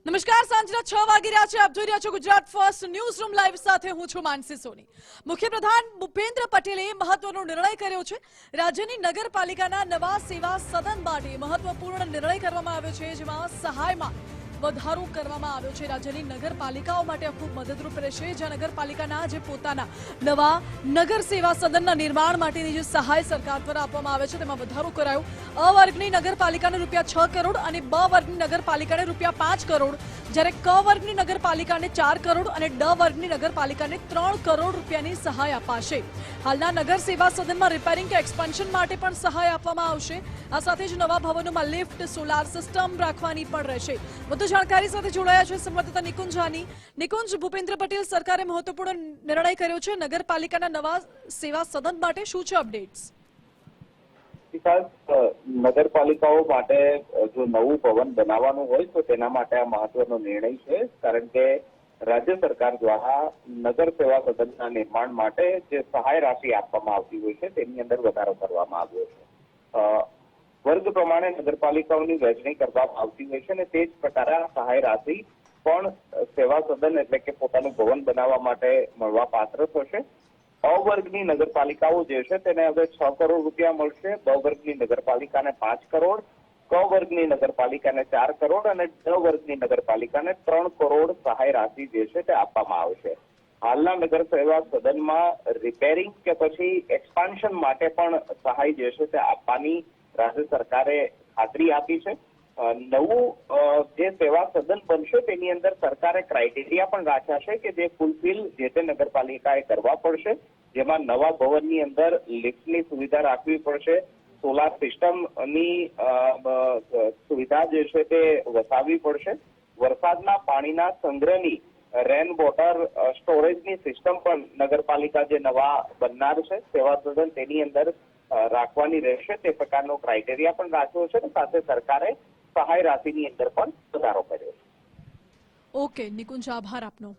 નમસ્કાર, સાંજના 6 વાગી રહ્યા છે. આપ જોઈ રહ્યા છો Gujarat first news room live સાથે હું છું માનસી સોની. મુખ્યપ્રધાન ભૂપેન્દ્ર પટેલે મહત્વનો નિર્ણય કર્યો છે. રાજ્યની નગરપાલિકાના નવા સેવા સદન માટે મહત્વપૂર્ણ નિર્ણય કરવામાં આવ્યો છે, જેમાં સહાયમાં વધારો કરવામાં આવ્યો છે. રાજ્યની નગરપાલિકાઓ માટે ખૂબ મદદરૂપ રહેશે, જ્યાં નગરપાલિકાના જે પોતાના નવા નગર સેવા સદનના નિર્માણ માટેની જે સહાય સરકાર દ્વારા આપવામાં આવે છે તેમાં વધારો કરાયો. અ વર્ગની નગરપાલિકાને ₹6 કરોડ અને બ વર્ગની નગરપાલિકાને ₹5 કરોડ, જ્યારે ક વર્ગની નગરપાલિકાને 4 કરોડ અને ડ વર્ગની નગરપાલિકાને 3 કરોડ રૂપિયાની સહાય અપાશે. હાલના નગર સેવા સદનમાં રિપેરિંગ કે એક્સપાન્શન માટે પણ સહાય આપવામાં આવશે. આ સાથે જ નવા ભવનોમાં લિફ્ટ, સોલાર સિસ્ટમ રાખવાની પણ રહેશે. વધુ જાણકારી સાથે જોડાયા છે સંવાદદાતા નિકુંજ જાની. નિકુંજ, ભૂપેન્દ્ર પટેલ સરકારે મહત્વપૂર્ણ નિર્ણય કર્યો છે નગરપાલિકાના નવા સેવા સદન માટે. શું છે અપડેટ્સ? નગરપાલિકાઓ માટે જો નવું ભવન બનાવવાનું હોય તો તેના માટે આ મહત્વનો નિર્ણય છે, કારણ કે રાજ્ય સરકાર દ્વારા નગર સેવા સદનના નિર્માણ માટે જે સહાય રાશિ આપવામાં આવતી હોય છે તેની અંદર વધારો કરવામાં આવ્યો છે. વર્ગ પ્રમાણે નગરપાલિકાઓની વહેંચણી કરવામાં આવતી હોય છે અને તે જ પ્રકારે આ સહાય રાશિ પણ સેવા સદન એટલે કે પોતાનું ભવન બનાવવા માટે મળવા પાત્ર થશે. અ વર્ગની નગરપાલિકાઓ જે છે તેને હવે 6 કરોડ રૂપિયા મળશે, બ વર્ગની નગરપાલિકાને 5 કરોડ, ક વર્ગની નગરપાલિકાને 4 કરોડ અને ડ વર્ગની નગરપાલિકાને 3 કરોડ સહાય રાશિ જે છે તે આપવામાં આવશે. હાલના નગર સેવા સદનમાં રિપેરિંગ કે પછી એક્સપાન્શન માટે પણ સહાય જે છે તે આપવાની રાજ્ય સરકારે ખાતરી આપી છે. નવું જે સેવા સદન બનશે તેની અંદર સરકારે ક્રાઇટેરિયા પણ રાખ્યા છે કે જે ફૂલફિલ જે તે નગરપાલિકાએ કરવા પડશે, જેમાં નવા ભવનની અંદર લિફ્ટની સુવિધા રાખવી પડશે, સોલાર સિસ્ટમની સુવિધા જે છે તે વસાવવી પડશે, વરસાદના પાણીના સંગ્રહની રેન વોટર સ્ટોરેજની સિસ્ટમ પણ નગરપાલિકા જે નવા બનનાર છે સેવા સદન તેની અંદર રાખવાની રહેશે. તે પ્રકારનો ક્રાઇટેરિયા પણ રાખ્યો છે અને સાથે સરકારે સહાય રાશિની અંદર પણ વધારો કર્યો છે. ઓકે નિકુંજ, આભાર આપનો.